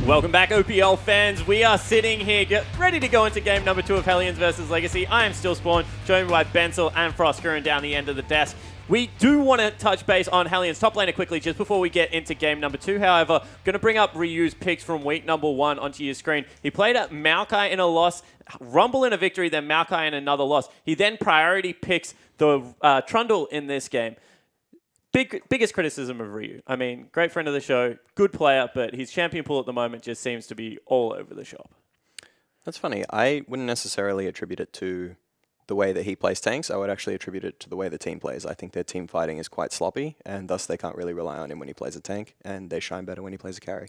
Welcome back, OPL fans. We are sitting here ready to go into game number 2 of Hellions versus Legacy. I am still Spawn, joined by Bensel and Frost screwing down the end of the desk. We do want to touch base on Hellions top laner quickly just before we get into game number 2. However, going to bring up Ryu's picks from week number 1 onto your screen. He played at Maokai in a loss, Rumble in a victory, then Maokai in another loss. He then priority picks the Trundle in this game. Biggest criticism of Ryu. I mean, great friend of the show, good player, but his champion pool at the moment just seems to be all over the shop. That's funny. I wouldn't necessarily attribute it to the way that he plays tanks. I would actually attribute it to the way the team plays. I think their team fighting is quite sloppy, and thus they can't really rely on him when he plays a tank, and they shine better when he plays a carry.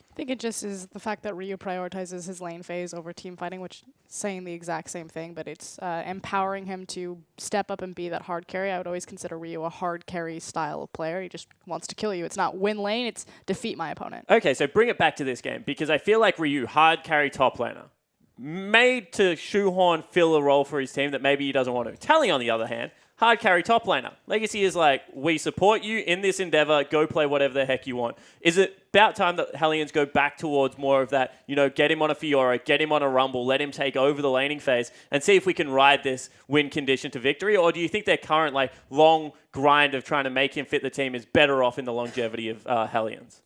I think it just is the fact that Ryu prioritizes his lane phase over team fighting, which is saying the exact same thing, but it's empowering him to step up and be that hard carry. I would always consider Ryu a hard carry style of player. He just wants to kill you. It's not win lane, it's defeat my opponent. Okay, so bring it back to this game, because I feel like Ryu, hard carry top laner, made to shoehorn fill a role for his team that maybe he doesn't want to. Tally, on the other hand, hard carry top laner. Legacy is like, we support you in this endeavor, go play whatever the heck you want. Is it about time that Hellions go back towards more of that, you know, get him on a Fiora, get him on a Rumble, let him take over the laning phase, and see if we can ride this win condition to victory? Or do you think their current like long grind of trying to make him fit the team is better off in the longevity of Hellions?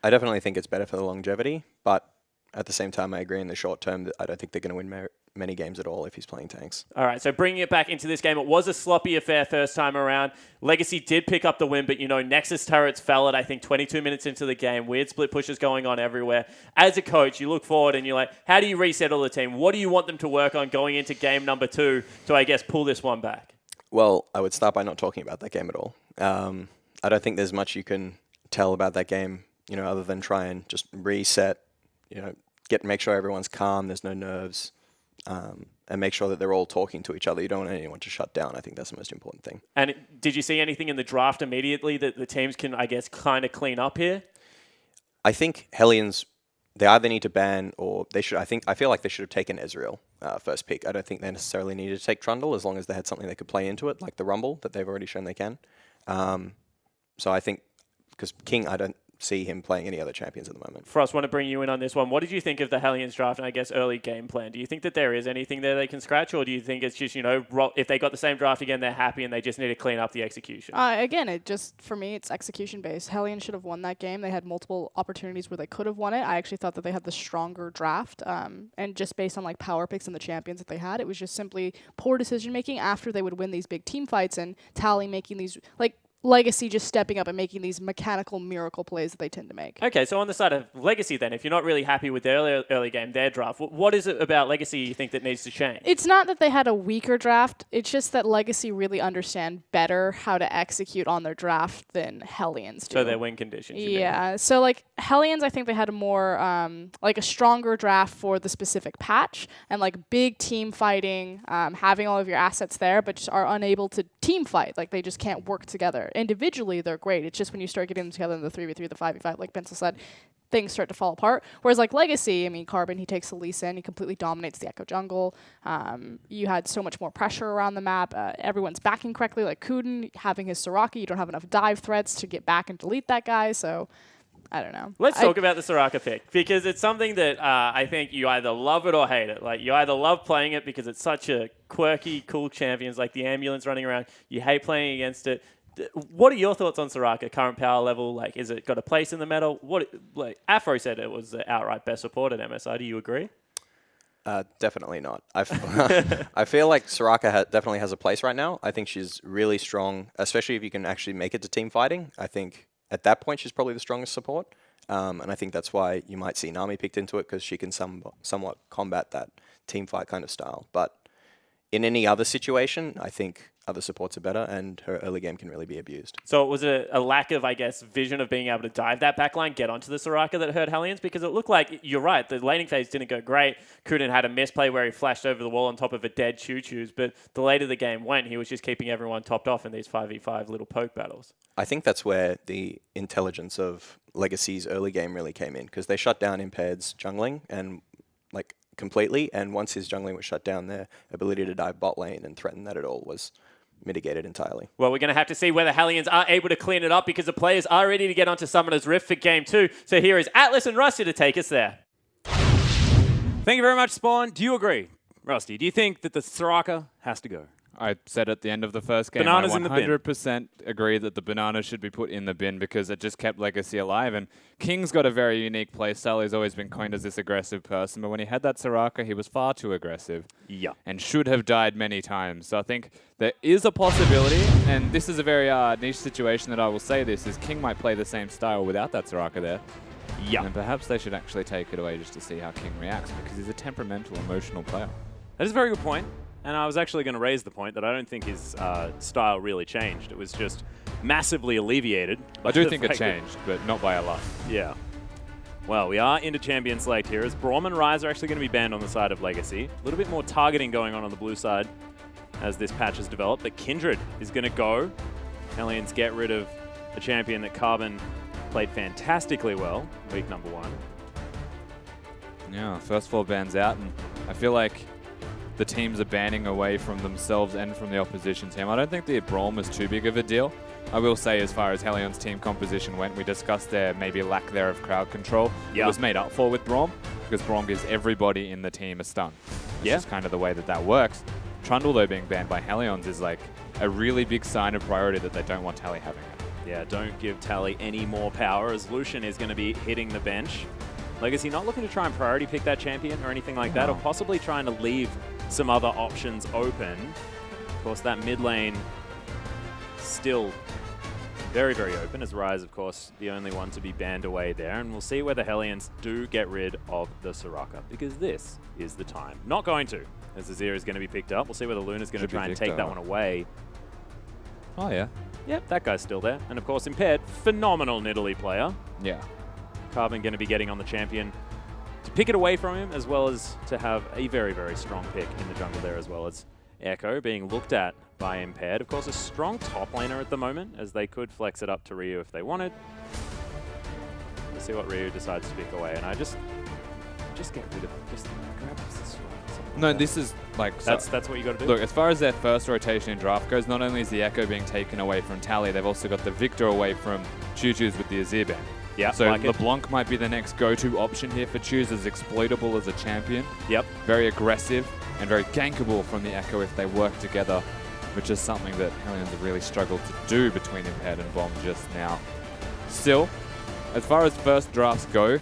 I definitely think it's better for the longevity, but at the same time, I agree in the short term that I don't think they're going to win many games at all if he's playing tanks. All right, so bringing it back into this game, it was a sloppy affair first time around. Legacy did pick up the win, but, you know, Nexus turrets fell at, I think, 22 minutes into the game. Weird split pushes going on everywhere. As a coach, you look forward and you're like, how do you resettle the team? What do you want them to work on going into game number 2 to, I guess, pull this one back? Well, I would start by not talking about that game at all. I don't think there's much you can tell about that game, you know, other than try and just reset, you know, make sure everyone's calm, there's no nerves, and make sure that they're all talking to each other. You don't want anyone to shut down. I think that's the most important thing. And did you see anything in the draft immediately that the teams can, I guess, kind of clean up here? I think Hellions, they either need to ban or they should. I feel like they should have taken Ezreal first pick. I don't think they necessarily needed to take Trundle as long as they had something they could play into it, like the Rumble that they've already shown they can. So I think, because King, I don't see him playing any other champions at the moment. Frost, want to bring you in on this one. What did you think of the Hellions draft and, I guess, early game plan? Do you think that there is anything there they can scratch, or do you think it's just, you know, if they got the same draft again, they're happy and they just need to clean up the execution? Again, it just, for me, it's execution-based. Hellions should have won that game. They had multiple opportunities where they could have won it. I actually thought that they had the stronger draft, and just based on like power picks and the champions that they had, it was just simply poor decision-making after they would win these big team fights, and Tally making these, like, Legacy just stepping up and making these mechanical miracle plays that they tend to make. Okay, so on the side of Legacy then, if you're not really happy with their early game, their draft, what is it about Legacy you think that needs to change? It's not that they had a weaker draft. It's just that Legacy really understand better how to execute on their draft than Hellions do. So their win conditions, yeah. So like Hellions, I think they had a more, like a stronger draft for the specific patch and like big team fighting, having all of your assets there, but just are unable to team fight. Like they just can't work together. Individually, they're great. It's just when you start getting them together in the 3v3, the 5v5, like Bensel said, things start to fall apart. Whereas like Legacy, I mean, Carbon, he takes the Lee Sin, he completely dominates the Echo jungle. You had so much more pressure around the map. Everyone's backing correctly, like Kuden having his Soraka. You don't have enough dive threats to get back and delete that guy, so I don't know. Let's talk about the Soraka pick, because it's something that I think you either love it or hate it. Like, you either love playing it because it's such a quirky, cool champions, like the ambulance running around. You hate playing against it. What are your thoughts on Soraka, current power level? Like, is it got a place in the meta? Like Afro said it was the outright best support at MSI. Do you agree? Definitely not. I feel like Soraka definitely has a place right now. I think she's really strong, especially if you can actually make it to team fighting. I think at that point she's probably the strongest support. And I think that's why you might see Nami picked into it, because she can somewhat combat that team fight kind of style. But in any other situation, I think other supports are better, and her early game can really be abused. So was it a lack of, I guess, vision of being able to dive that backline, get onto the Soraka that hurt Hellions? Because it looked like, you're right, the laning phase didn't go great. Kuden had a misplay where he flashed over the wall on top of a dead Choo-Choos, but the later the game went, he was just keeping everyone topped off in these 5v5 little poke battles. I think that's where the intelligence of Legacy's early game really came in, because they shut down Imped's jungling and like completely, and once his jungling was shut down, their ability to dive bot lane and threaten that at all was mitigated entirely. Well, we're going to have to see whether Hellions are able to clean it up because the players are ready to get onto Summoner's Rift for Game 2. So here is Atlas and Rusty to take us there. Thank you very much, Spawn. Do you agree, Rusty? Do you think that the Soraka has to go? I said at the end of the first game, Bananas I in the bin. 100% agree that the banana should be put in the bin because it just kept Legacy alive. And King's got a very unique playstyle. He's always been coined as this aggressive person. But when he had that Soraka, he was far too aggressive. Yeah. And should have died many times. So I think there is a possibility, and this is a very niche situation that I will say this, is King might play the same style without that Soraka there. Yeah. And perhaps they should actually take it away just to see how King reacts because he's a temperamental, emotional player. That is a very good point. And I was actually going to raise the point that I don't think his style really changed. It was just massively alleviated. I do think it changed, but not by a lot. Yeah. Well, we are into Champion Select here as Braum and Ryze are actually going to be banned on the side of Legacy. A little bit more targeting going on the blue side as this patch has developed. But Kindred is going to go. Hellions get rid of a champion that Carbon played fantastically well week number 1. Yeah, first 4 bans out, and I feel like the teams are banning away from themselves and from the opposition team. I don't think the Braum is too big of a deal. I will say, as far as Hellion's team composition went, we discussed their maybe lack there of crowd control. Yeah. It was made up for with Braum, because Braum gives everybody in the team a stun. It's just kind of the way that that works. Trundle, though, being banned by Hellions is like a really big sign of priority that they don't want Tally having it. Yeah, don't give Tally any more power as Lucian is going to be hitting the bench. Legacy not looking to try and priority pick that champion or anything like that, or possibly trying to leave some other options open. Of course, that mid lane still very, very open, as Ryze, of course, the only one to be banned away there. And we'll see whether Hellions do get rid of the Soraka, because this is the time. Not going to, as Azir is going to be picked up. We'll see whether Luna's going to try and take that one away. Oh, yeah. Yep, that guy's still there. And, of course, Impaired, phenomenal Nidalee player. Yeah. Carbon going to be getting on the champion to pick it away from him, as well as to have a very, very strong pick in the jungle there, as well as Echo being looked at by Impaired. Of course, a strong top laner at the moment, as they could flex it up to Ryu if they wanted. We'll see what Ryu decides to pick away, and I just get rid of it. Just grab this. No, this is like... That's what you got to do. Look, as far as their first rotation in draft goes, not only is the Echo being taken away from Tally, they've also got the Victor away from Choo-Choo's with the Azir ban. Yeah, so like LeBlanc might be the next go-to option here for Choose, as exploitable as a champion. Yep. Very aggressive and very gankable from the Echo if they work together, which is something that Hellions have really struggled to do between Impaired and Bomb just now. Still, as far as first drafts go,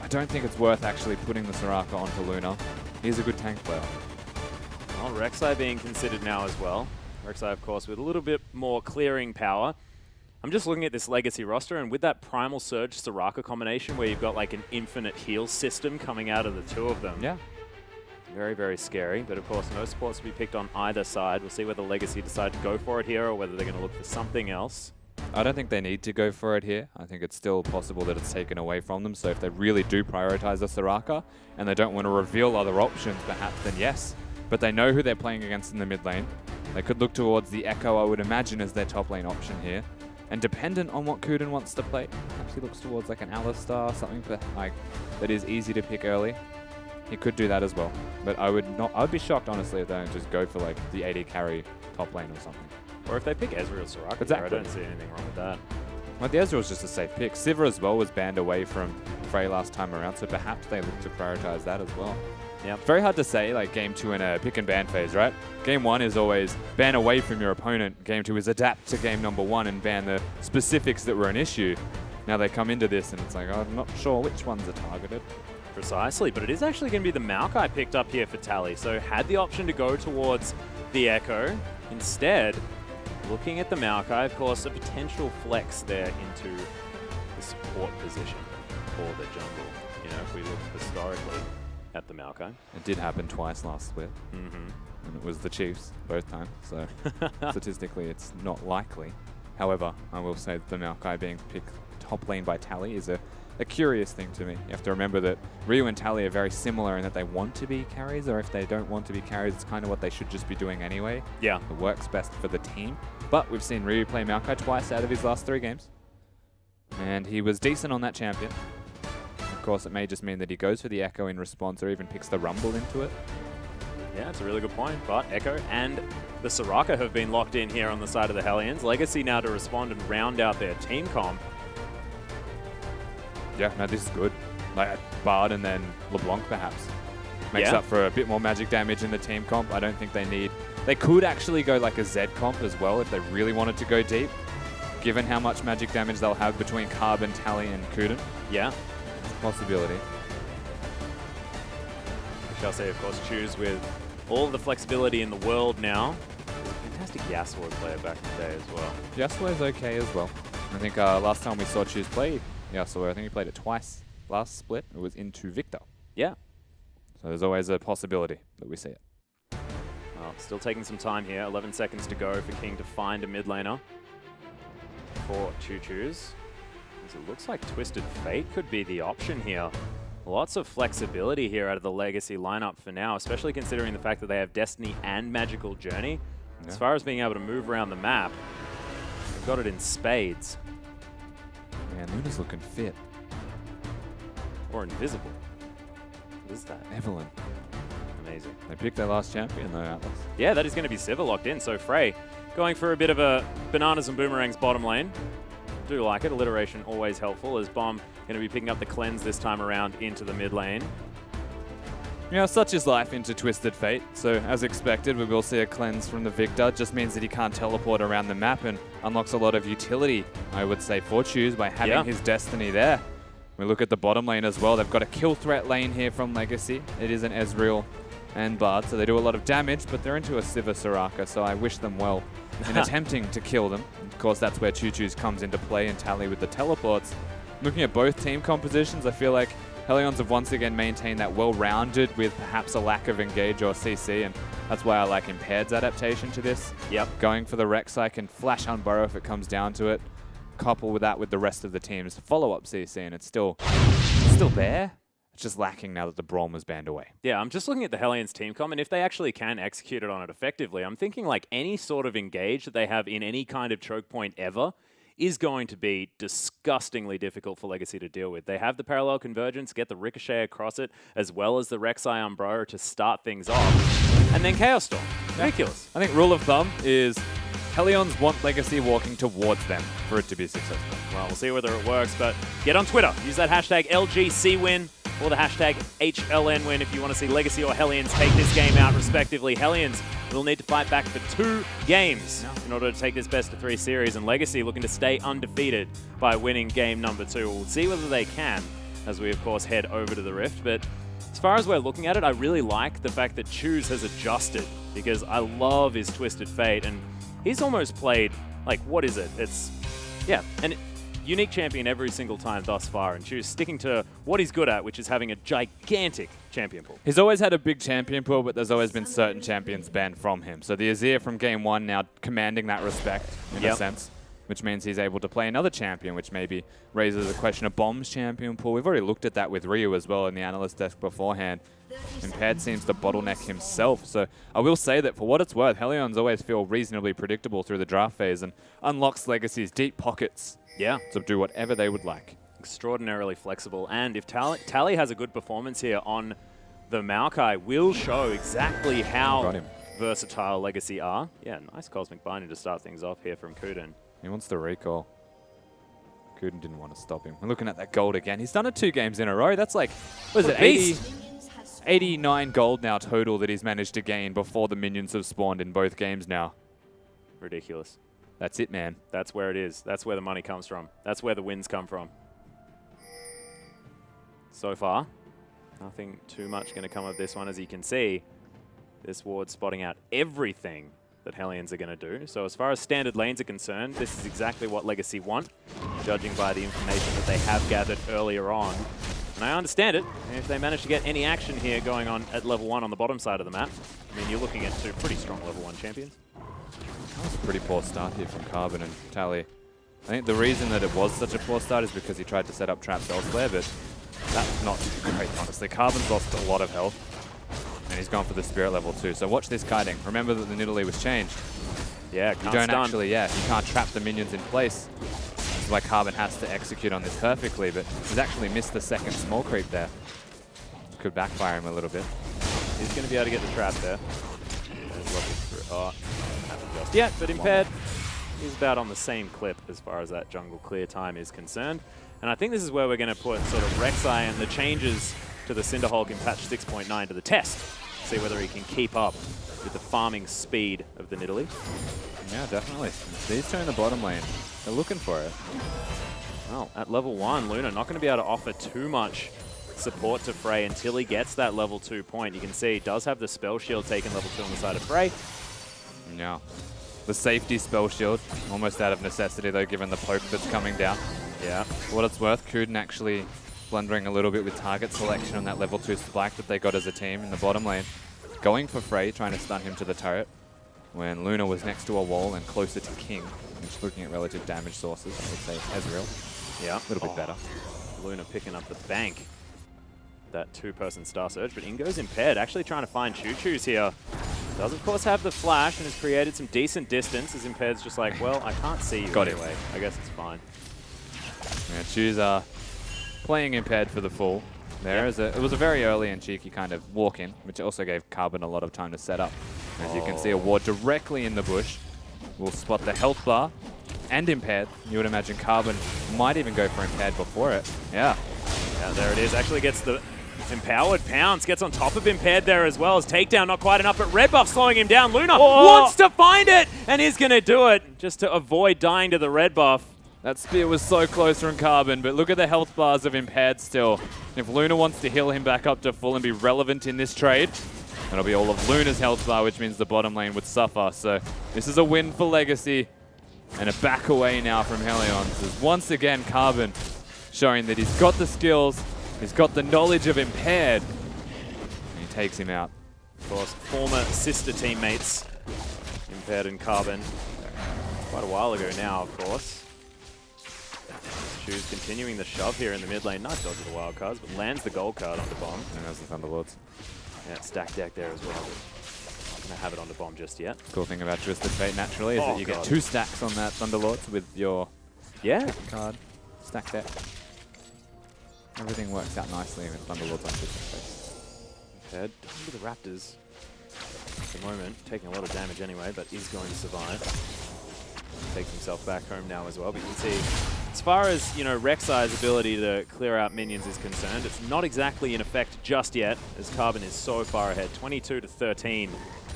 I don't think it's worth actually putting the Soraka onto Luna. He's a good tank player. Well, Rek'Sai being considered now as well. Rek'Sai, of course, with a little bit more clearing power. I'm just looking at this Legacy roster, and with that Primal Surge Soraka combination where you've got like an infinite heal system coming out of the two of them. Yeah. Very, very scary. But of course, no supports to be picked on either side. We'll see whether Legacy decide to go for it here or whether they're going to look for something else. I don't think they need to go for it here. I think it's still possible that it's taken away from them. So if they really do prioritize the Soraka and they don't want to reveal other options, perhaps, then yes. But they know who they're playing against in the mid lane. They could look towards the Echo, I would imagine, as their top lane option here. And dependent on what Kuden wants to play, perhaps he looks towards like an Alistar, something that is easy to pick early. He could do that as well. But I would be shocked, honestly, if they don't just go for like the AD carry top lane or something. Or if they pick Ezreal Soraka, Exactly. there, I don't see anything wrong with that. Well, the Ezreal's just a safe pick. Sivir as well was banned away from Frey last time around, so perhaps they look to prioritize that as well. Yeah. Very hard to say, like game 2 in a pick and ban phase, right? Game 1 is always ban away from your opponent. Game 2 is adapt to game number 1 and ban the specifics that were an issue. Now they come into this and it's like, I'm not sure which ones are targeted. Precisely, but it is actually going to be the Maokai picked up here for Tally. So had the option to go towards the Echo. Instead, looking at the Maokai, of course, a potential flex there into the support position for the jungle. You know, if we look historically at the Maokai. It did happen twice last split. Mm-hmm. And it was the Chiefs both times, so statistically it's not likely. However, I will say that the Maokai being picked top lane by Tally is a curious thing to me. You have to remember that Ryu and Tally are very similar in that they want to be carries, or if they don't want to be carries, it's kind of what they should just be doing anyway. Yeah. It works best for the team. But we've seen Ryu play Maokai twice out of his last 3 games. And he was decent on that champion. Of course, it may just mean that he goes for the Echo in response or even picks the Rumble into it. Yeah, it's a really good point. But Echo and the Soraka have been locked in here on the side of the Hellions. Legacy now to respond and round out their team comp. Yeah, no, this is good. Like Bard and then LeBlanc perhaps. Makes Yeah. up for a bit more magic damage in the team comp. I don't think they need... They could actually go like a Z comp as well if they really wanted to go deep, given how much magic damage they'll have between Carbon, Tally, and Kuden. Yeah. It's a possibility. We shall say, of course, Choose with all the flexibility in the world now. Fantastic Yasuo player back in the day as well. Yasuo is okay as well. I think last time we saw Choose play Yasuo, I think he played it twice last split. It was into Victor. Yeah. So there's always a possibility that we see it. Well, still taking some time here. 11 seconds to go for King to find a mid laner for Choo-Choos. It looks like Twisted Fate could be the option here. Lots of flexibility here out of the Legacy lineup for now, especially considering the fact that they have Destiny and Magical Journey. Yeah. As far as being able to move around the map, they've got it in spades. Man, Luna's looking fit. Or invisible. What is that? Evelyn. Amazing. They picked their last champion though, Atlas. Yeah, that is going to be Sivir locked in. So Frey going for a bit of a bananas and boomerangs bottom lane. Do like it. Alliteration always helpful, as Bomb going to be picking up the cleanse this time around into the mid lane. You know, such is life into Twisted Fate. So as expected, we will see a cleanse from the Victor. Just means that he can't teleport around the map and unlocks a lot of utility, I would say, for Choose by having his Destiny there. We look at the bottom lane as well. They've got a kill threat lane here from Legacy. It is an Ezreal and Bard, so they do a lot of damage, but they're into a Sivir Soraka, so I wish them well in attempting to kill them. Of course, that's where Choo-Choos comes into play and Tally with the teleports. Looking at both team compositions, I feel like Hellions have once again maintained that well-rounded with perhaps a lack of engage or CC, and that's why I like Impaired's adaptation to this. Yep. Going for the Rek'Sai can flash Unburrow if it comes down to it. Couple with that with the rest of the team's follow-up CC, and it's still there. It's just lacking now that the Braum was banned away. Yeah, I'm just looking at the Hellions team com, and if they actually can execute it on it effectively, I'm thinking like any sort of engage that they have in any kind of choke point ever is going to be disgustingly difficult for Legacy to deal with. They have the parallel convergence, get the Ricochet across it, as well as the Rek'Sai Umbro to start things off. And then Chaos Storm. Ridiculous. I think rule of thumb is Hellions want Legacy walking towards them for it to be successful. Well, we'll see whether it works, but get on Twitter. Use that hashtag LGCWin or the hashtag HLNWin if you want to see Legacy or Hellions take this game out respectively. Hellions will need to fight back for 2 games in order to take this best-of-3 series, and Legacy looking to stay undefeated by winning game number 2. We'll see whether they can as we, of course, head over to the Rift, but as far as we're looking at it, I really like the fact that Choose has adjusted, because I love his Twisted Fate, and he's almost played, like, what is it? It's, yeah, an unique champion every single time thus far, and Choose sticking to what he's good at, which is having a gigantic champion pool. He's always had a big champion pool, but there's always been certain champions banned from him. So the Azir from game 1 now commanding that respect, in a sense, which means he's able to play another champion, which maybe raises the question of Bomb's champion pool. We've already looked at that with Ryu as well in the analyst desk beforehand. Impaired seems to bottleneck himself. So I will say that for what it's worth, Hellions always feel reasonably predictable through the draft phase and unlocks Legacy's deep pockets to do whatever they would like. Extraordinarily flexible, and if Tally has a good performance here on the Maokai, will show exactly how versatile Legacy are. Yeah, nice Cosmic Binding to start things off here from Kuden. He wants the recall. Kuden didn't want to stop him. We're looking at that gold again. He's done it 2 games in a row. That's like, what is it, 89 gold now total that he's managed to gain before the minions have spawned in both games now. Ridiculous. That's it, man. That's where it is. That's where the money comes from. That's where the wins come from. So far, nothing too much going to come of this one. As you can see, this ward spotting out everything that Hellions are going to do. So as far as standard lanes are concerned, this is exactly what Legacy want, judging by the information that they have gathered earlier on. And I understand it. If they manage to get any action here going on at level 1 on the bottom side of the map, I mean, you're looking at 2 pretty strong level 1 champions. That was a pretty poor start here from Carbon and Tally. I think the reason that it was such a poor start is because he tried to set up traps elsewhere, but that's not great, honestly. Carbon's lost a lot of health, and he's gone for the spirit level too. So watch this kiting. Remember that the Nidalee was changed. Yeah, you don't actually, you can't trap the minions in place. That's why Carbon has to execute on this perfectly, but he's actually missed the second small creep there. Could backfire him a little bit. He's going to be able to get the trap there. There's level 3. Oh, hasn't just yet, but Impaired is about on the same clip as far as that jungle clear time is concerned. And I think this is where we're going to put sort of Rek'Sai and the changes to the Cinderhulk in patch 6.9 to the test. See whether he can keep up with the farming speed of the Nidalee. Yeah, definitely. These two in the bottom lane, they're looking for it. Well, at level 1, Luna not going to be able to offer too much support to Frey until he gets that level 2 point. You can see he does have the spell shield taken level 2 on the side of Frey. Yeah. The safety spell shield, almost out of necessity though, given the poke that's coming down. Yeah. For what it's worth, Kuden actually blundering a little bit with target selection on that level 2 spike that they got as a team in the bottom lane. Going for Frey, trying to stun him to the turret, when Luna was next to a wall and closer to King. Just looking at relative damage sources, I would say Ezreal. Yeah. A little bit better. Luna picking up the bank. That 2-person Star Surge, but in goes Impaired, actually trying to find Choo-Choo's here. Does, of course, have the flash and has created some decent distance, as Impaired's just like, well, I can't see you Got it. anyway. I guess it's fine. Yeah, Choo's playing Impaired for the full. It was a very early and cheeky kind of walk-in, which also gave Carbon a lot of time to set up. As you can see, a ward directly in the bush. We'll spot the health bar and Impaired. You would imagine Carbon might even go for Impaired before it. Yeah. Yeah, there it is. Actually gets the empowered pounce, gets on top of Impaired there as well as takedown, not quite enough, but red buff slowing him down. Luna wants to find it and is going to do it just to avoid dying to the red buff. That spear was so close from Carbon, but look at the health bars of Impaired still. If Luna wants to heal him back up to full and be relevant in this trade, that'll be all of Luna's health bar, which means the bottom lane would suffer. So this is a win for Legacy and a back away now from Hellions. As once again, Carbon showing that he's got the skills, he's got the knowledge of Impaired, and he takes him out. Of course, former sister teammates, Impaired and Carbon, quite a while ago now, of course. Choo's continuing the shove here in the mid lane. Nice dodge of the wild cards, but lands the gold card onto bomb. And there's the Thunderlords. Yeah, stack deck there as well. But don't have it onto bomb just yet. Cool thing about Twisted Fate naturally is that you get 2 stacks on that Thunderlords with your card stack deck. Everything works out nicely with Thunderlords on Twisted Fate. Impaired into the Raptors at the moment, taking a lot of damage anyway, but is going to survive. Takes himself back home now as well. But you can see, as far as, you know, Rek'Sai's ability to clear out minions is concerned, it's not exactly in effect just yet, as Carbon is so far ahead. 22 to 13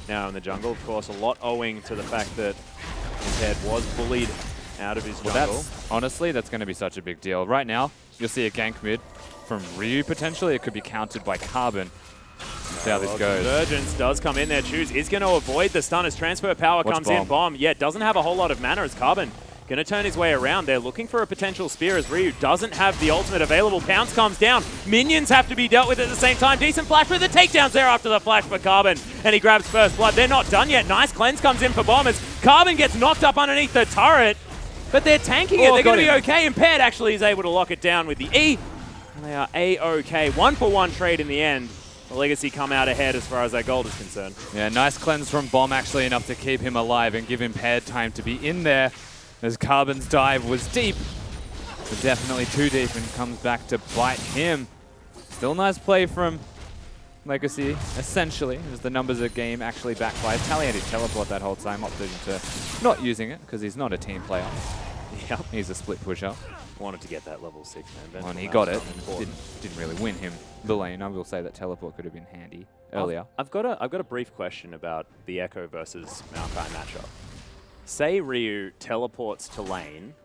now in the jungle. Of course, a lot owing to the fact that Impaired was bullied out of his jungle. Honestly, that's going to be such a big deal. Right now, you'll see a gank mid from Ryu potentially. It could be countered by Carbon. See how this goes. Convergence does come in there. Choose is going to avoid the stun as transfer power comes in. Bomb, yeah, doesn't have a whole lot of mana as Carbon. Going to turn his way around. They're looking for a potential spear as Ryu doesn't have the ultimate available. Pounce comes down. Minions have to be dealt with at the same time. Decent flash with the takedowns there after the flash for Carbon. And he grabs first blood. They're not done yet. Nice cleanse comes in for Bomb as Carbon gets knocked up underneath the turret. But they're tanking it. They're going to be okay. Impaired actually is able to lock it down with the E. And they are A-okay. 1-for-1 trade in the end. The Legacy come out ahead as far as that gold is concerned. Yeah, nice cleanse from Bomb, actually enough to keep him alive and give Impaired time to be in there, as Carbon's dive was deep, but definitely too deep, and comes back to bite him. Still nice play from Legacy, essentially, as the numbers of game actually backfired. Tally had his teleport that whole time, opted into not using it because he's not a team player. Yep. He's a split pusher. Wanted to get that level 6, man. And he got it. Didn't really win him the lane. I will say that teleport could have been handy earlier. I've got a brief question about the Echo versus Maokai matchup. Say Ryu teleports to lane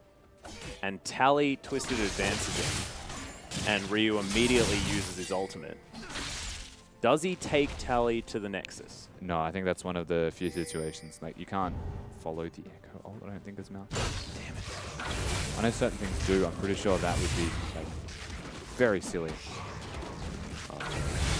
and Tally Twisted advances him and Ryu immediately uses his ultimate. Does he take Tally to the Nexus? No, I think that's one of the few situations. Like, you can't follow the Echo ult, I don't think, as Maokai. Damn it. I know certain things do. I'm pretty sure that would be like, very silly.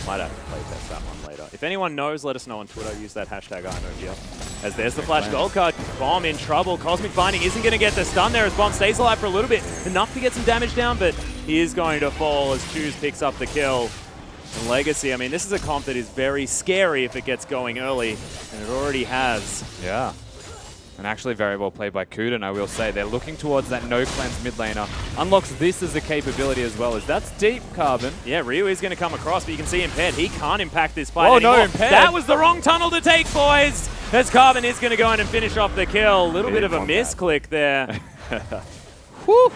Might have to play test that one later. If anyone knows, let us know on Twitter. Use that hashtag #IKnowHere. As there's the flash gold card. Bomb in trouble. Cosmic Binding isn't going to get the stun there as Bomb stays alive for a little bit. Enough to get some damage down, but he is going to fall as Choose picks up the kill. And Legacy, I mean, this is a comp that is very scary if it gets going early, and it already has. Yeah. And actually very well played by Kuden, I will say. They're looking towards that no cleanse mid laner unlocks this as a capability as well. As that's deep, Carbon. Yeah, Ryu is going to come across, but you can see Impaired. He can't impact this fight Oh, anymore. no, Impaired. That was the wrong tunnel to take, boys. As Carbon is going to go in and finish off the kill. A little bit of a misclick there. Whew.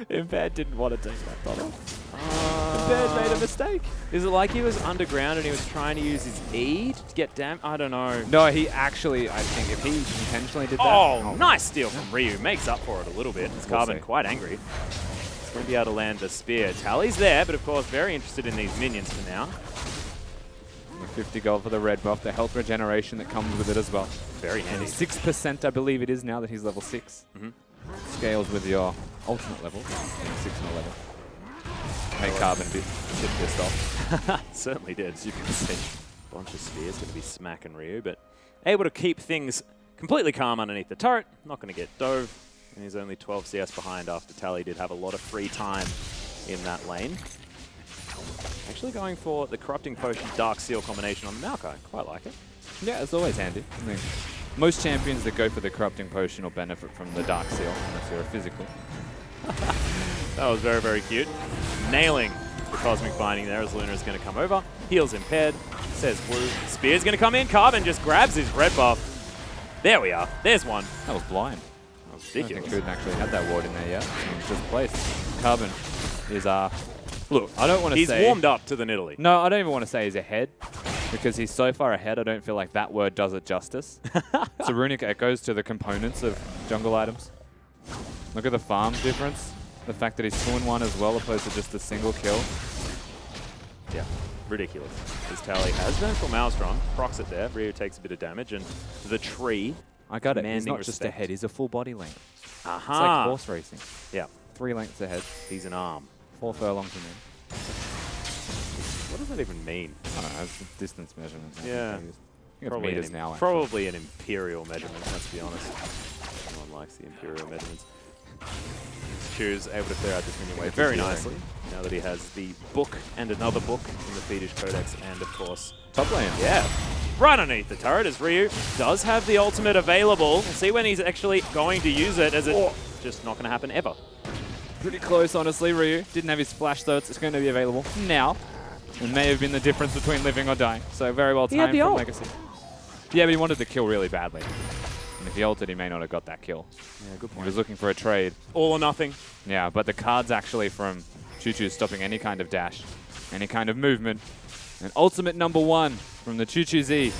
Impaired didn't want to take that tunnel. Impaired made a mistake. Is it like he was underground and he was trying to use his E to get down? I don't know. No, he actually, I think if he intentionally did that. Oh, nice steal from Ryu. Makes up for it a little bit. It's Carbon see. quite angry. He's going to be able to land the spear. Tally's there, but of course very interested in these minions for now. 50 gold for the red buff, the health regeneration that comes with it as well. Very handy. 6% I believe it is now that he's level 6. Scales with your ultimate level, 6 and 11. Made Carbon a bit pissed off. Certainly did, as you can see. Bunch of spears going to be smacking Ryu, but able to keep things completely calm underneath the turret. Not going to get dove, and he's only 12 CS behind after Tally did have a lot of free time in that lane. Actually going for the Corrupting Potion Dark Seal combination on the Maokai. Quite like it. Yeah, it's always handy. I mean, most champions that go for the Corrupting Potion will benefit from the Dark Seal, unless you're a physical. That was very, very cute. Nailing the Cosmic Binding there as Luna is going to come over. Heals Impaired. Says woo. Spear's going to come in. Carbon just grabs his red buff. There we are. There's one. That was blind. That was I ridiculous. don't think Kuden actually had that ward in there yet. It was just placed. Carbon is, look, I don't want to say... He's warmed up to the Nidalee. No, I don't even want to say he's ahead, because he's so far ahead, I don't feel like that word does it justice. So Runic echoes to the components of jungle items. Look at the farm difference. The fact that he's 2-in-1 as well, opposed to just a single kill. Yeah, ridiculous. His Tally has Vengeful Maelstrom, procs it there. Ryu takes a bit of damage, and the tree. I got it. He's Commanding not just respect. ahead, he's a full body length. Aha. It's like horse racing. Yeah, 3 lengths ahead, he's an arm. 4 furlongs in there. What does that even mean? I don't know, it's a distance measurement. Yeah. I think it's meters now, actually. Probably an imperial measurement, let's be honest. No one likes the imperial measurements. Choose able to clear out this minion wave It's very zero. nicely. Now that he has the book and another book in the Fetish Codex, and of course, Top lane. yeah, right underneath the turret as Ryu does have the ultimate available. We'll see when he's actually going to use it, as it's just not going to happen ever. Pretty close, honestly. Ryu didn't have his flash, though. It's going to be available now. It may have been the difference between living or dying. So very well He had timed the from ult. Legacy. Yeah, but he wanted the kill really badly. And if he ulted, he may not have got that kill. Yeah, good He was looking for a trade. All or nothing. Yeah, but the card's actually from Choo Choo stopping any kind of dash, any kind of movement. And ultimate #1 from the Choo Choo Z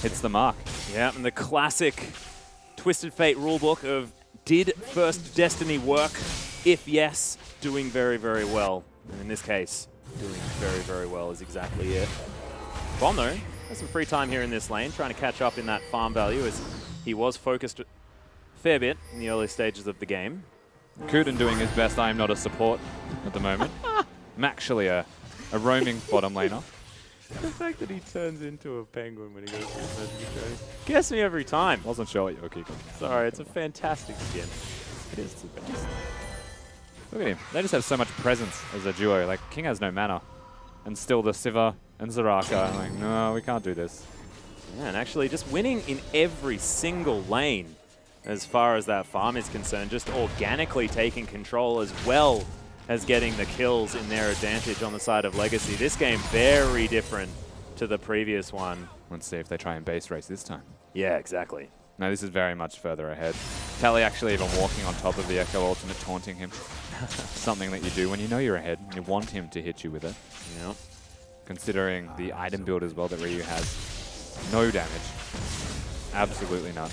hits the mark. Yeah, and the classic Twisted Fate rulebook of did First Destiny work? If yes, doing very, very well. And in this case, doing very, very well is exactly it. Bomb, though, has some free time here in this lane, trying to catch up in that farm value as he was focused a fair bit in the early stages of the game. Kuden doing his best. I am not a support at the moment. I'm actually a roaming bottom laner. The fact that he turns into a penguin when he goes through his magic journey gets me every time. Wasn't sure what you were kicking. Sorry, it's a fantastic skin. It is the best. Look at him. They just have so much presence as a duo. Like, King has no mana. And still the Siva and Zaraka. I'm like, no, we can't do this. Yeah, and actually just winning in every single lane as far as that farm is concerned, just organically taking control as well as getting the kills in their advantage on the side of Legacy. This game very different to the previous one. Let's see if they try and base race this time. Yeah, exactly. No, this is very much further ahead. Tally actually even walking on top of the Echo Ultimate, taunting him. Something that you do when you know you're ahead and you want him to hit you with it. Yep. Considering the item build as well that Ryu has. No damage. Absolutely none.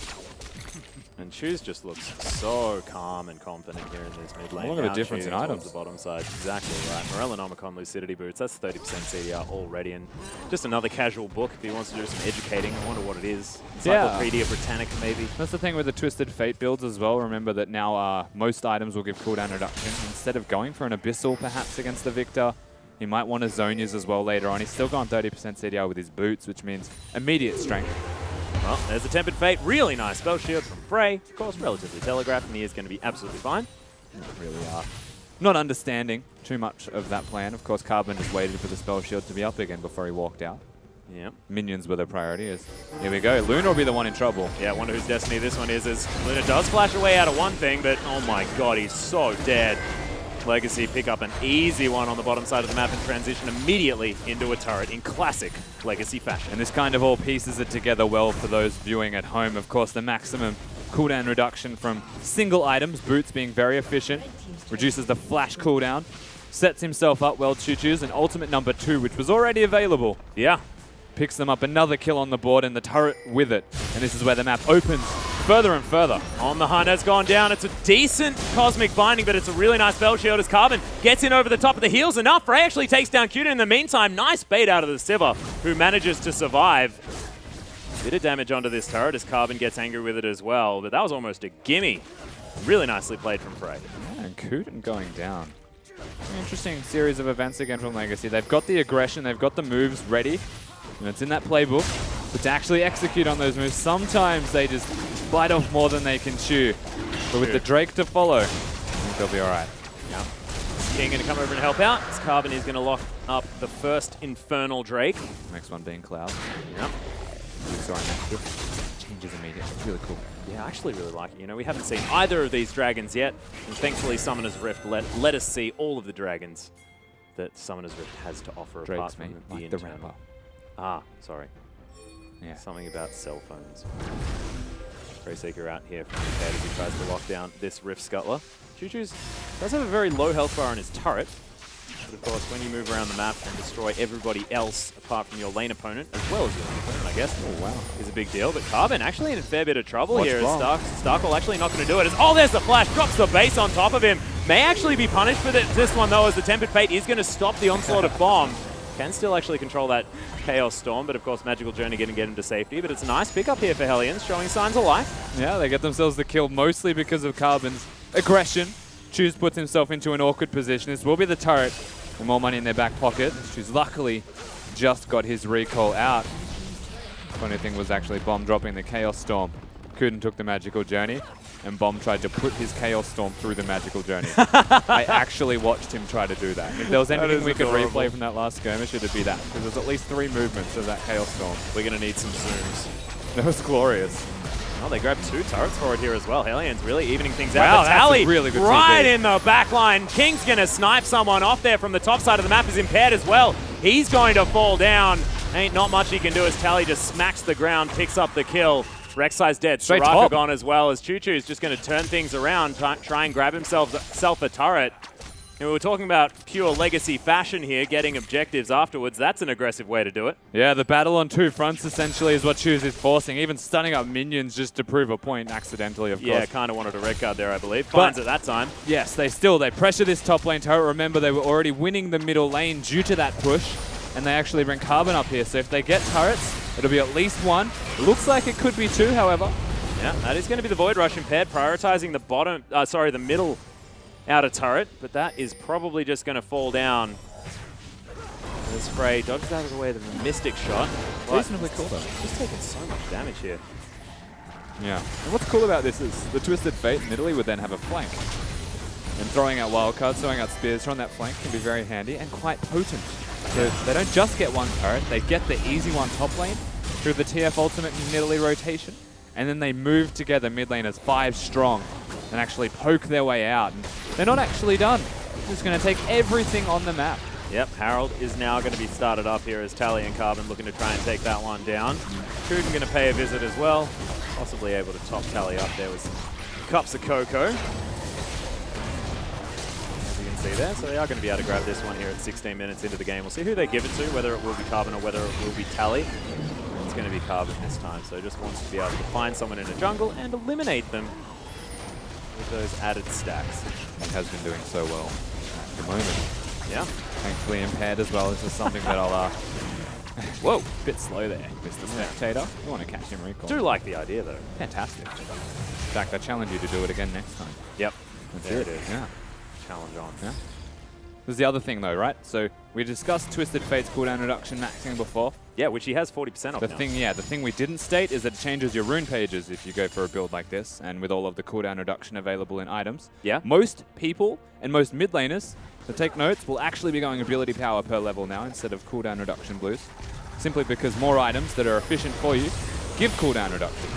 And Choose just looks so calm and confident here in this mid lane. Look at the Now difference in Choose items. towards the bottom side. Exactly right. Morellonomicon Lucidity Boots, that's 30% CDR already. And just another casual book if he wants to do some educating. I wonder what it is. Encyclopedia Britannica maybe. That's the thing with the Twisted Fate builds as well. Remember that now most items will give cooldown reduction. Instead of going for an Abyssal perhaps against the Victor, he might want to Zonias as well later on. He's still got 30% CDR with his boots, which means immediate strength. Well, there's a Tempered Fate. Really nice spell shield from Frey. Of course, relatively telegraphed, and he is going to be absolutely fine. Really are. Not understanding too much of that plan. Of course, Carbon just waited for the spell shield to be up again before he walked out. Yep. Minions were the priority. Here we go. Luna will be the one in trouble. Yeah, I wonder whose destiny this one is, as Luna does flash away out of one thing, but oh my god, he's so dead. Legacy pick up an easy one on the bottom side of the map and transition immediately into a turret in classic Legacy fashion. And this kind of all pieces it together well for those viewing at home. Of course, the maximum cooldown reduction from single items, Boots being very efficient, reduces the flash cooldown, sets himself up well, Choo-Choo's, and ultimate number 2, which was already available. Yeah. Picks them up another kill on the board and the turret with it. And this is where the map opens further and further. On the hunt has gone down. It's a decent Cosmic Binding, but it's a really nice Bell Shield as Carbon gets in over the top of the heels. Enough. Frey actually takes down Cuda in the meantime. Nice bait out of the Sivir, who manages to survive. Bit of damage onto this turret as Carbon gets angry with it as well, but that was almost a gimme. Really nicely played from Frey. Yeah, and Kuden going down. An interesting series of events again from Legacy. They've got the aggression, they've got the moves ready, and it's in that playbook. But to actually execute on those moves, sometimes they just bite off more than they can chew. But with the Drake to follow, I think they'll be all right. Yeah. King going to come over and help out. As Carbon is going to lock up the first Infernal Drake. Next one being Cloud. Yep. Sorry, changes immediately. It's really cool. Yeah, I actually really like it. You know, we haven't seen either of these dragons yet, and thankfully Summoner's Rift let us see all of the dragons that Summoner's Rift has to offer apart Drake's from mate, the like the internal. rapper. Ah, sorry. Yeah. Something about cell phones. Seeker out here from his head as he tries to lock down this Rift Scuttler. Choo-Choo's does have a very low health bar on his turret, but of course when you move around the map and destroy everybody else apart from your lane opponent, as well as your lane opponent, I guess, Oh, wow. is a big deal. But Carbon actually in a fair bit of trouble What's here. wrong? As Starkle actually not going to do it. Oh, there's the flash, drops the base on top of him. May actually be punished for this one though, as the Tempered Fate is going to stop the onslaught of Bomb. Can still actually control that Chaos Storm, but of course Magical Journey going to get him to safety. But it's a nice pickup here for Hellions, showing signs of life. Yeah, they get themselves the kill mostly because of Carbon's aggression. Choose puts himself into an awkward position. This will be the turret and more money in their back pocket. Choose luckily just got his recall out. Funny thing was actually Bomb dropping the Chaos Storm. Kuden took the Magical Journey, and Bomb tried to put his Chaos Storm through the Magical Journey. I actually watched him try to do that. If there was anything we could replay from that last skirmish, it would be that, because there's at least 3 movements of that Chaos Storm. We're going to need some zooms. That was glorious. Well, they grabbed 2 turrets for it here as well. Hellions really evening things Wow, out. that's a Tally really good right TP. in the back line. King's going to snipe someone off there from the top side of the map. Is impaired as well. He's going to fall down. Ain't not much he can do as Tally just smacks the ground, picks up the kill. Rek'Sai's dead. Straight Soraka top. gone as well, as Choo-Choo's just going to turn things around, try and grab himself a turret. And we were talking about pure Legacy fashion here, getting objectives afterwards. That's an aggressive way to do it. Yeah, the battle on 2 fronts essentially is what Choose is forcing, even stunning up minions just to prove a point accidentally, of Yeah, course. kind of wanted a red card there, I believe. Finds it that time. Yes, they pressure this top lane turret. Remember, they were already winning the middle lane due to that push, and they actually bring Carbon up here. So if they get turrets, it'll be at least 1. Looks like it could be 2, however. Yeah, that is going to be the Void Rush impaired, prioritizing the middle outer turret, but that is probably just going to fall down. As Frey dodges out of the way of the Mystic shot. Reasonably cool, though. He's taking so much damage here. Yeah. And what's cool about this is the Twisted Fate in Italy would then have a flank. And throwing out wildcards, throwing out spears from that flank can be very handy and quite potent. So they don't just get 1 turret, they get the easy one top lane through the TF Ultimate in Italy rotation, and then they move together mid lane as 5 strong and actually poke their way out. And they're not actually done. They're just going to take everything on the map. Yep, Harold is now going to be started up here as Tally and Carbon looking to try and take that one down. Kuden going to pay a visit as well, possibly able to top Tally up there with some cups of cocoa. As you can see there, so they are going to be able to grab this one here at 16 minutes into the game. We'll see who they give it to, whether it will be Carbon or whether it will be Tally. It's going to be Carbon this time, so just wants to be able to find someone in a jungle and eliminate them with those added stacks. He has been doing so well at the moment. Yeah. Thankfully impaired as well. This is something that I'll... Whoa, bit slow there, Mr. Spectator. You want to catch him recall. Do like the idea though. Fantastic. In fact, I challenge you to do it again next time. Yep. That's There it. it is. Yeah. Challenge on. Yeah. There's the other thing though, right? So we discussed Twisted Fate's cooldown reduction maxing before. Yeah, which he has 40% off The now. thing we didn't state is that it changes your rune pages if you go for a build like this, and with all of the cooldown reduction available in items. Yeah. Most people and most mid laners, so take notes, will actually be going ability power per level now instead of cooldown reduction blues. simply because more items that are efficient for you give cooldown reduction.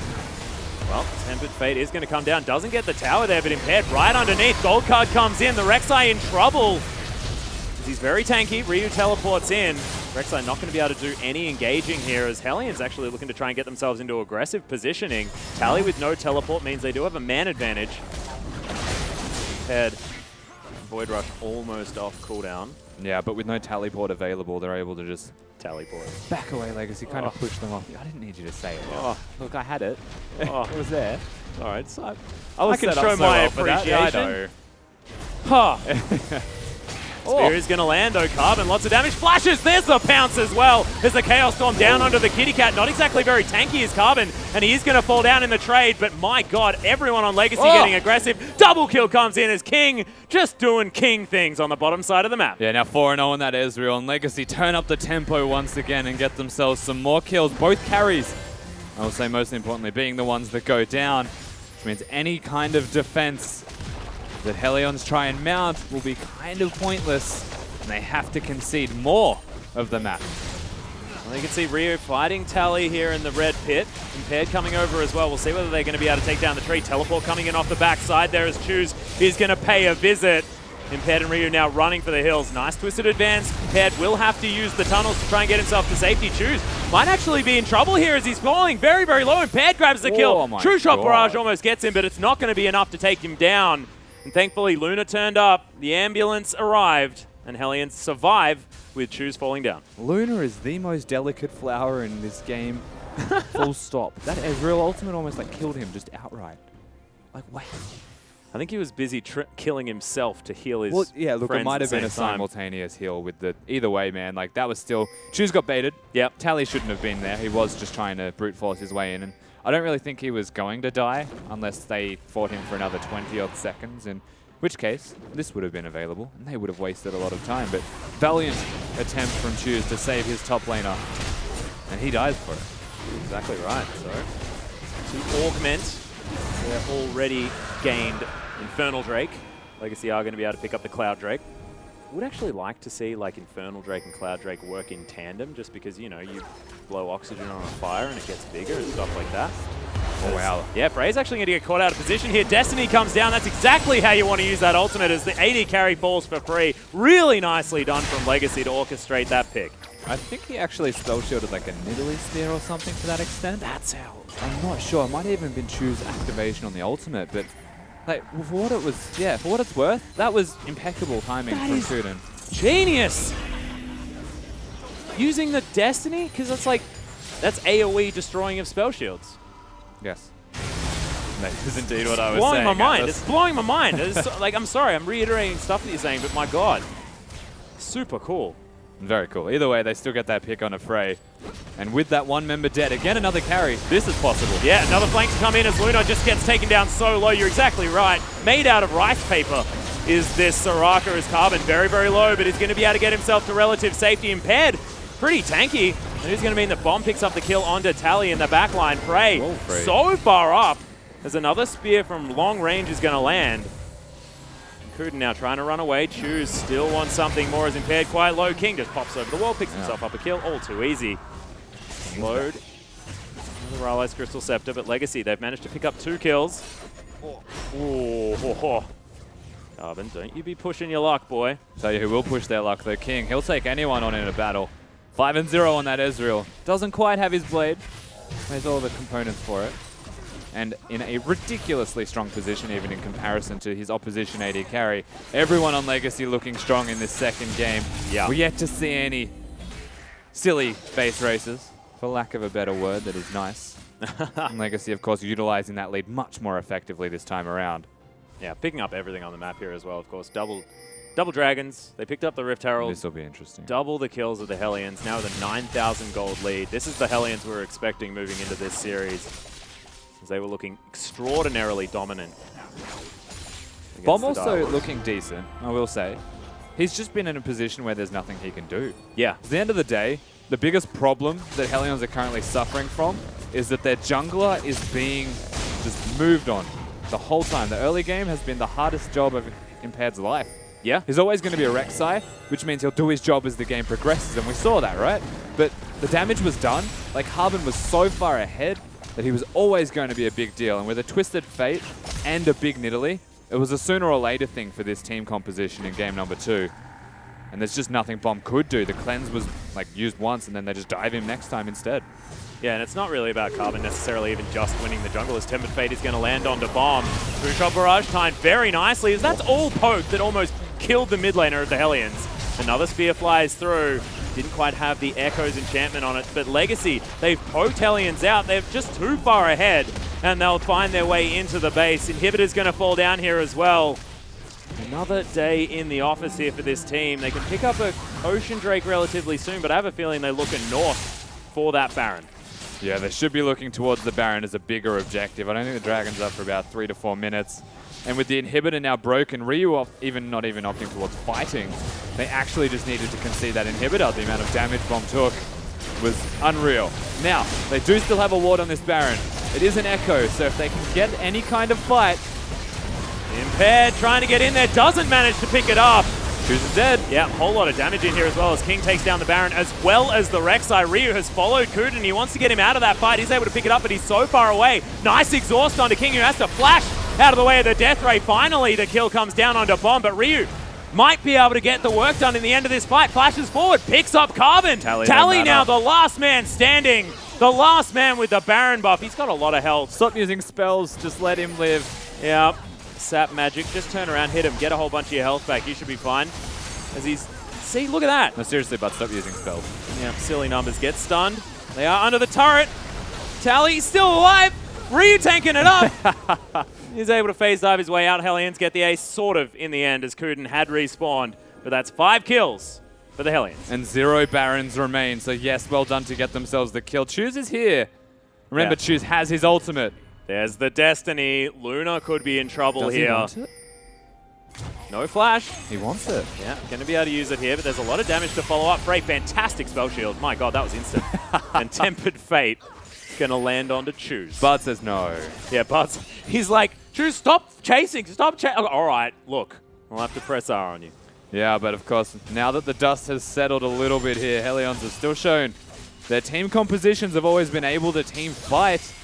Well, Tempered Fate is going to come down. Doesn't get the tower there, but Impaired right underneath. Gold card comes in. The Rek'Sai in trouble. He's very tanky. Ryu teleports in. Rek'Sai not going to be able to do any engaging here as Hellions actually looking to try and get themselves into aggressive positioning. Tally with no teleport means they do have a man advantage. Impaired. Void Rush almost off cooldown. Yeah, but with no teleport available, they're able to just Teleport. back away Legacy, kind of push them off. I didn't need you to say it. Oh. Look, I had it. Oh. It was there. All right, so I can set up show so my well for that. Yeah, I appreciation. know. Huh. Spear is going to land, though. Carbon, lots of damage. Flashes, there's the pounce as well. There's the Chaos Storm down onto the Kitty Cat. Not exactly very tanky is Carbon, and he is going to fall down in the trade, but my God, everyone on Legacy getting aggressive. Double kill comes in as King just doing King things on the bottom side of the map. Yeah, now 4-0 in that Ezreal, and Legacy turn up the tempo once again and get themselves some more kills. Both carries, I will say most importantly, being the ones that go down, which means any kind of defense that Hellions try and mount will be kind of pointless, and they have to concede more of the map. Well, you can see Rio fighting Tally here in the red pit. Impaired coming over as well. We'll see whether they're going to be able to take down the tree. Teleport coming in off the backside there as Choose is going to pay a visit. Impaired and Ryu now running for the hills. Nice twisted advance. Impaired will have to use the tunnels to try and get himself to safety. Choose might actually be in trouble here as he's falling very, very low. Impaired grabs the kill. True Shot Barrage almost gets him, but it's not going to be enough to take him down. And thankfully, Luna turned up, the ambulance arrived, and Hellions survive with Choose falling down. Luna is the most delicate flower in this game. Full stop. That Ezreal ultimate almost like killed him just outright. Like, wait. I think he was busy killing himself to heal his Yeah, look, it might have been a simultaneous heal with the... Either way, man, like, that was still... Choose got baited. Yep. Tally shouldn't have been there. He was just trying to brute force his way in, and I don't really think he was going to die unless they fought him for another 20-odd seconds, in which case, this would have been available, and they would have wasted a lot of time. But valiant attempt from Choose to save his top laner, and he dies for it. Exactly right. So, to augment their already gained Infernal Drake, Legacy are going to be able to pick up the Cloud Drake. Would actually like to see like Infernal Drake and Cloud Drake work in tandem, just because, you know, you blow oxygen on a fire and it gets bigger and stuff like that. Oh, wow. Yeah, Frey's actually going to get caught out of position here. Destiny comes down. That's exactly how you want to use that ultimate, as the AD carry falls for free. Really nicely done from Legacy to orchestrate that pick. I think he actually spell shielded like a Nidalee Spear or something to that extent. That's how. I'm not sure. It might have even been Choose activation on the ultimate, but like for what it was, yeah, for what it's worth, that was impeccable timing from Kuden. Genius! Using the Destiny? Because that's like, that's AoE destroying of spell shields. Yes. That is indeed what I was saying. Blowing my mind. It's blowing my mind. It's like, I'm sorry, I'm reiterating stuff that you're saying, but my God. Super cool. Very cool. Either way, they still get that pick on a Frey. And with that one member dead, again another carry. This is possible. Yeah, another flank to come in as Luna just gets taken down so low. You're exactly right. Made out of rice paper is this Soraka as Carbon. Very, very low, but he's going to be able to get himself to relative safety. Impaired, pretty tanky. And it's going to mean that Bomb picks up the kill onto Tally in the backline. Frey, so far up. There's another spear from long range is going to land. Kuden now trying to run away. Choose still wants something more as Impaired quite low. King just pops over the wall, picks himself up a kill. All too easy. Load. Another Raleig's Crystal Scepter, but Legacy, they've managed to pick up 2 kills. Oh. Carbon, don't you be pushing your luck, boy. Tell you who will push their luck, though. King. He'll take anyone on in a battle. 5-0 on that Ezreal. Doesn't quite have his blade. There's all the components for it. And in a ridiculously strong position, even in comparison to his opposition AD carry. Everyone on Legacy looking strong in this second game. Yeah. We're yet to see any silly base races, for lack of a better word that is nice. And Legacy, of course, utilizing that lead much more effectively this time around. Yeah, picking up everything on the map here as well, of course. Double dragons. They picked up the Rift Herald. This will be interesting. Double the kills of the Hellions. Now with a 9,000 gold lead. This is the Hellions we were expecting moving into this series, as they were looking extraordinarily dominant. Bomb also looking decent, I will say. He's just been in a position where there's nothing he can do. Yeah. At the end of the day, the biggest problem that Hellions are currently suffering from is that their jungler is being just moved on the whole time. The early game has been the hardest job of Impaired's life. Yeah. He's always going to be a Rek'Sai, which means he'll do his job as the game progresses, and we saw that, right? But the damage was done. Like, Carbon was so far ahead that he was always going to be a big deal. And with a Twisted Fate and a big Nidalee, it was a sooner or later thing for this team composition in game number 2. And there's just nothing Bomb could do. The cleanse was like used once and then they just dive him next time instead. Yeah, and it's not really about Carbon necessarily even just winning the jungle, as Tempered Fate is going to land onto Bomb. Two-shot barrage timed very nicely, as that's all poke that almost killed the mid laner of the Hellions. Another spear flies through. Didn't quite have the Echo's enchantment on it, but Legacy, they've poked Hellions out. They're just too far ahead, and they'll find their way into the base. Inhibitor's going to fall down here as well. Another day in the office here for this team. They can pick up a Ocean Drake relatively soon, but I have a feeling they're looking north for that Baron. Yeah, they should be looking towards the Baron as a bigger objective. I don't think the Dragon's up for about 3 to 4 minutes. And with the inhibitor now broken, Ryu not even opting towards fighting. They actually just needed to concede that inhibitor. The amount of damage Bomb took was unreal. Now, they do still have a ward on this Baron. It is an Echo, so if they can get any kind of fight... Impaired, trying to get in there, doesn't manage to pick it up. Choose is dead. Yeah, whole lot of damage in here as well as King takes down the Baron, as well as the Rek'Sai. Ryu has followed Kuden, and he wants to get him out of that fight. He's able to pick it up, but he's so far away. Nice exhaust onto King, who has to flash out of the way of the Death Ray. Finally, the kill comes down onto Bomb, but Ryu might be able to get the work done in the end of this fight. Flashes forward, picks up Carbon. Tally now the last man standing. The last man with the Baron buff. He's got a lot of health. Stop using spells, just let him live. Yeah. Sap magic, just turn around, hit him, get a whole bunch of your health back. You should be fine. As he's, see, look at that. No, seriously, but stop using spells. Yeah, silly numbers. Get stunned. They are under the turret. Tally still alive. Ryu tanking it up. He's able to phase dive his way out. Hellions get the ace sort of in the end as Kuden had respawned. But that's 5 kills for the Hellions. And 0 Barons remain. So yes, well done to get themselves the kill. Choose is here. Remember, Choose has his ultimate. There's the Destiny. Luna could be in trouble Does here. he want it? No flash. He wants it. Yeah, going to be able to use it here, but there's a lot of damage to follow up. For a fantastic spell shield. My god, that was instant. And Tempered Fate going to land onto Choose. Bud says no. Yeah, but he's like, Choose, stop chasing. Stop chasing. All right, look. I'll have to press R on you. Yeah, but of course, now that the dust has settled a little bit here, Hellions have still shown their team compositions have always been able to team fight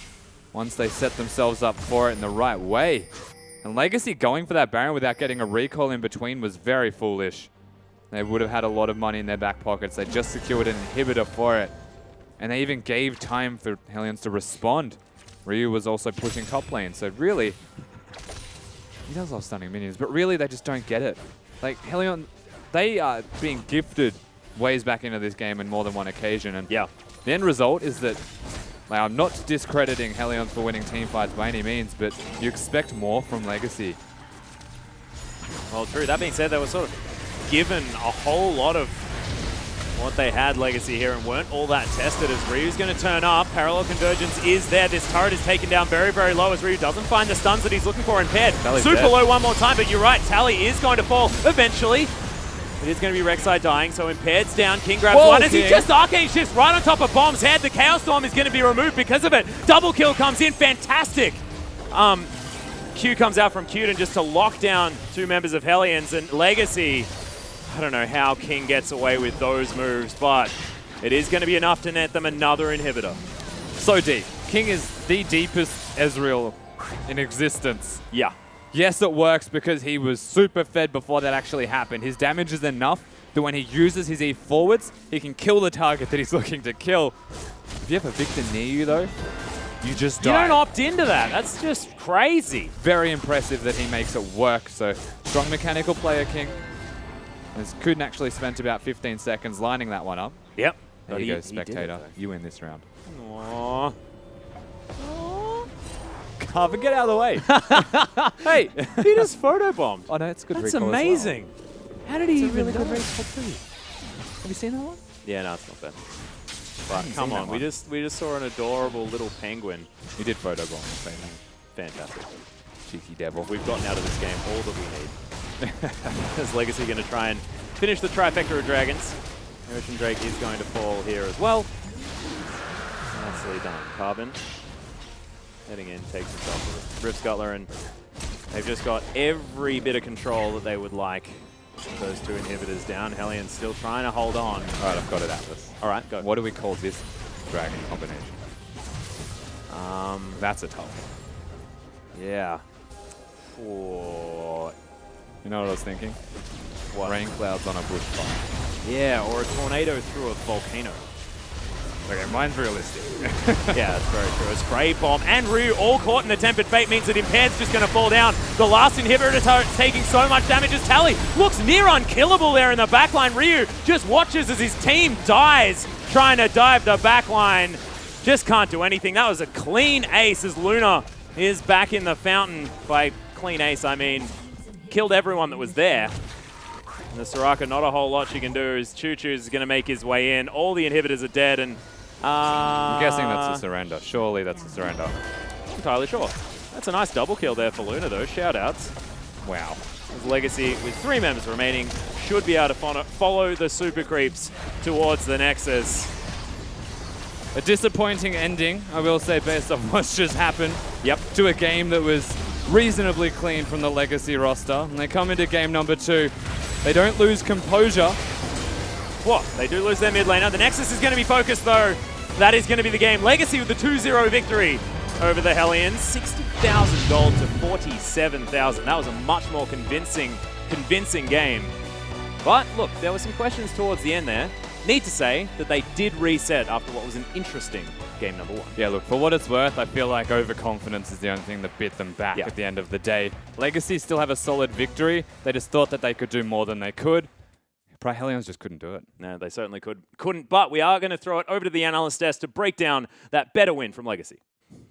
once they set themselves up for it in the right way. And Legacy going for that Baron without getting a recall in between was very foolish. They would have had a lot of money in their back pockets. They just secured an inhibitor for it. And they even gave time for Hellions to respond. Ryu was also pushing top lane, so really, he does love stunning minions, but really they just don't get it. Like, Hellion, they are being gifted ways back into this game in more than one occasion, and yeah, the end result is that, like, I'm not discrediting Hellions for winning team fights by any means, but you expect more from Legacy. Well, true. That being said, they were sort of given a whole lot of what they had Legacy here and weren't all that tested as Ryu's going to turn up. Parallel Convergence is there. This turret is taken down very, very low as Ryu doesn't find the stuns that he's looking for. Impaired. Super dead. low one more time, but you're right. Tally is going to fall eventually. It is going to be Rek'Sai dying, so Impaired's down. King grabs one as he just Arcane Shifts right on top of Bomb's head. The Chaos Storm is going to be removed because of it. Double kill comes in. Fantastic. Q comes out from Kuden just to lock down 2 members of Hellions, and Legacy, I don't know how King gets away with those moves, but it is going to be enough to net them another inhibitor. So deep. King is the deepest Ezreal in existence. Yeah. Yes, it works because he was super fed before that actually happened. His damage is enough that when he uses his E forwards, he can kill the target that he's looking to kill. If you have a Victor near you, though, you just die. You don't opt into that. That's just crazy. Very impressive that he makes it work. So, strong mechanical player, King. As Kuden actually spent about 15 seconds lining that one up. Yep. There you go, Spectator. You win this round. Aww. Carver, get out of the way. Hey, he just photobombed. Oh no, it's good. That's recall amazing. As well. How did he even do it? Have you seen that one? Yeah, no, it's not bad. But come on, we just saw an adorable little penguin. You did photobomb. So Fantastic. cheeky devil. We've gotten out of this game all that we need. Is Legacy going to try and finish the trifecta of dragons? Ocean Drake is going to fall here as well. Nicely done. Carbon heading in, takes himself with Rift Scuttler, and they've just got every bit of control that they would like those two inhibitors down. Hellion still trying to hold on. All right, I've got it, Atlas. All right, go. What do we call this dragon combination? That's a tough one. Yeah. Or, You know what I was thinking? what? Rain clouds on a bushfire. Yeah, or a tornado through a volcano. Okay, mine's realistic. Yeah, that's very true. A spray bomb and Ryu all caught in the tempered fate means that Impaired's just going to fall down. The last inhibitor turret's taking so much damage as Tally looks near unkillable there in the backline. Ryu just watches as his team dies, trying to dive the backline. Just can't do anything. That was a clean ace as Luna is back in the fountain. By clean ace, I mean killed everyone that was there. And the Soraka, not a whole lot she can do as Choo Choo's going to make his way in. All the inhibitors are dead, and I'm guessing that's a surrender. Surely that's a surrender. not entirely sure. That's a nice double kill there for Luna, though. Shout-outs. Wow. As Legacy, with 3 members remaining, should be able to follow the super creeps towards the Nexus. A disappointing ending, I will say, based on what's just happened. Yep. To a game that was reasonably clean from the Legacy roster. And they come into game number 2. They don't lose composure. What? They do lose their mid laner. The Nexus is going to be focused, though. That is going to be the game. Legacy with the 2-0 victory over the Hellions. 60,000 gold to 47,000. That was a much more convincing game. But look, there were some questions towards the end there. Need to say that they did reset after what was an interesting game number 1. Yeah, look, for what it's worth, I feel like overconfidence is the only thing that bit them back at the end of the day. Legacy still have a solid victory. They just thought that they could do more than they could. Hellions just couldn't do it. No, they certainly couldn't. But we are going to throw it over to the analyst desk to break down that better win from Legacy.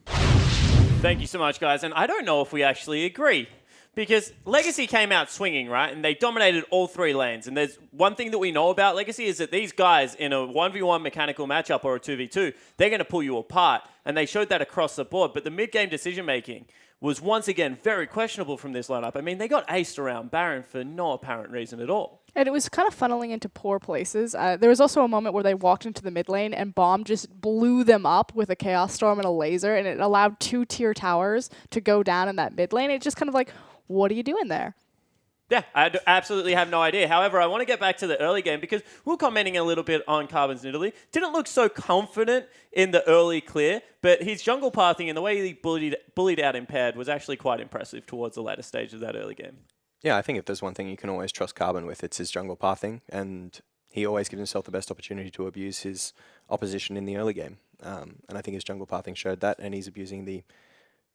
Thank you so much, guys. And I don't know if we actually agree. Because Legacy came out swinging, right? And they dominated all 3 lanes. And there's one thing that we know about Legacy is that these guys in a 1v1 mechanical matchup or a 2v2, they're going to pull you apart. And they showed that across the board. But the mid-game decision-making was once again very questionable from this lineup. I mean, they got aced around Baron for no apparent reason at all. And it was kind of funneling into poor places. There was also a moment where they walked into the mid lane and Bomb just blew them up with a Chaos Storm and a laser, and it allowed 2 tier towers to go down in that mid lane. It's just kind of like, what are you doing there? Yeah, absolutely have no idea. However, I want to get back to the early game because we were commenting a little bit on Carbon's Nidalee. Didn't look so confident in the early clear, but his jungle pathing and the way he bullied out Impaired was actually quite impressive towards the latter stage of that early game. Yeah, I think if there's one thing you can always trust Carbon with, it's his jungle pathing, and he always gives himself the best opportunity to abuse his opposition in the early game. And I think his jungle pathing showed that, and he's abusing the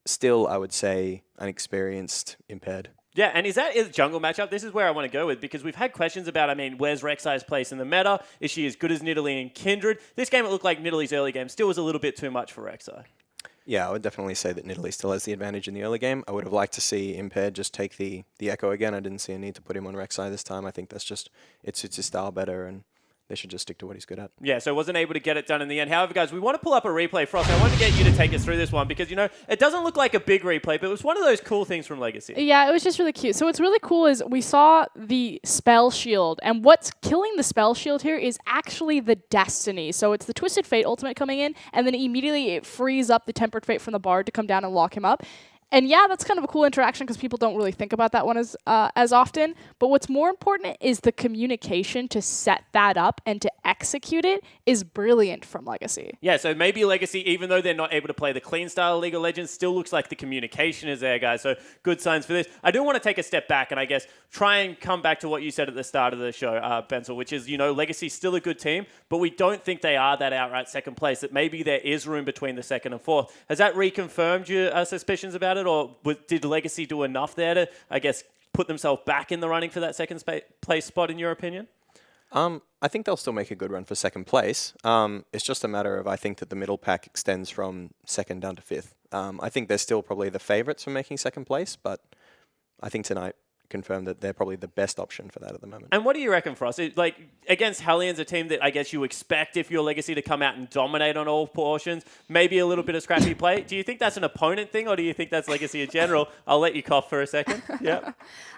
still, I would say, unexperienced Impaired. Yeah, and is that a jungle matchup? This is where I want to go with, because we've had questions about, I mean, where's Rek'Sai's place in the meta? Is she as good as Nidalee and Kindred? This game, it looked like Nidalee's early game still was a little bit too much for Rek'Sai. Yeah, I would definitely say that Nidalee still has the advantage in the early game. I would have liked to see Impaired just take the Echo again. I didn't see a need to put him on Rek'Sai this time. I think that's just, it suits his style better, and they should just stick to what he's good at. Yeah, so wasn't able to get it done in the end. However, guys, we want to pull up a replay. Frost, I wanted to get you to take us through this one because, you know, it doesn't look like a big replay, but it was one of those cool things from Legacy. Yeah, it was just really cute. So what's really cool is we saw the spell shield, and what's killing the spell shield here is actually the destiny. So it's the Twisted Fate ultimate coming in, and then immediately it frees up the Tempered Fate from the Bard to come down and lock him up. And yeah, that's kind of a cool interaction because people don't really think about that one as often. But what's more important is the communication to set that up and to execute it is brilliant from Legacy. Yeah, so maybe Legacy, even though they're not able to play the clean style of League of Legends, still looks like the communication is there, guys. So good signs for this. I do want to take a step back and I guess try and come back to what you said at the start of the show, Bensel, which is, you know, Legacy's still a good team, but we don't think they are that outright second place, that maybe there is room between the second and fourth. Has that reconfirmed your suspicions about it, or did Legacy do enough there to, I guess, put themselves back in the running for that second place spot, in your opinion? I think they'll still make a good run for second place. It's just a matter of, I think that the middle pack extends from second down to fifth. I think they're still probably the favourites for making second place, but I think tonight confirmed that they're probably the best option for that at the moment. And what do you reckon for us? Like, against Hellions, a team that I guess you expect if you're Legacy to come out and dominate on all portions, maybe a little bit of scrappy play. Do you think that's an opponent thing, or do you think that's Legacy in general? I'll let you cough for a second. Yeah.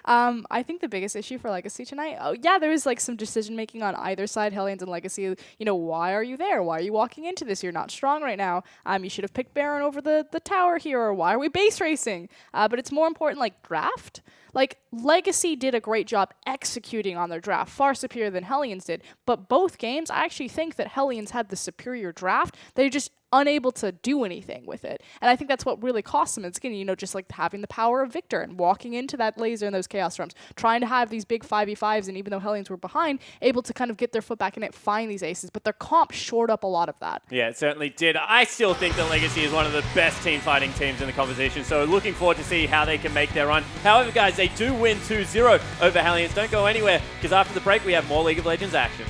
I think the biggest issue for Legacy tonight, there was like some decision making on either side, Hellions and Legacy. You know, why are you there? Why are you walking into this? You're not strong right now. You should have picked Baron over the tower here, or why are we base racing? But it's more important, like, draft. Like, Legacy did a great job executing on their draft, far superior than Hellions did. But both games, I actually think that Hellions had the superior draft. They just unable to do anything with it. And I think that's what really cost them. It's again, you know, just like having the power of Victor and walking into that laser and those Chaos Storms, trying to have these big 5v5s, and even though Hellions were behind, able to kind of get their foot back in it, find these aces. But their comp shored up a lot of that. Yeah, it certainly did. I still think that Legacy is one of the best team fighting teams in the competition, so looking forward to see how they can make their run. However, guys, they do win 2-0 over Hellions. Don't go anywhere, because after the break, we have more League of Legends action.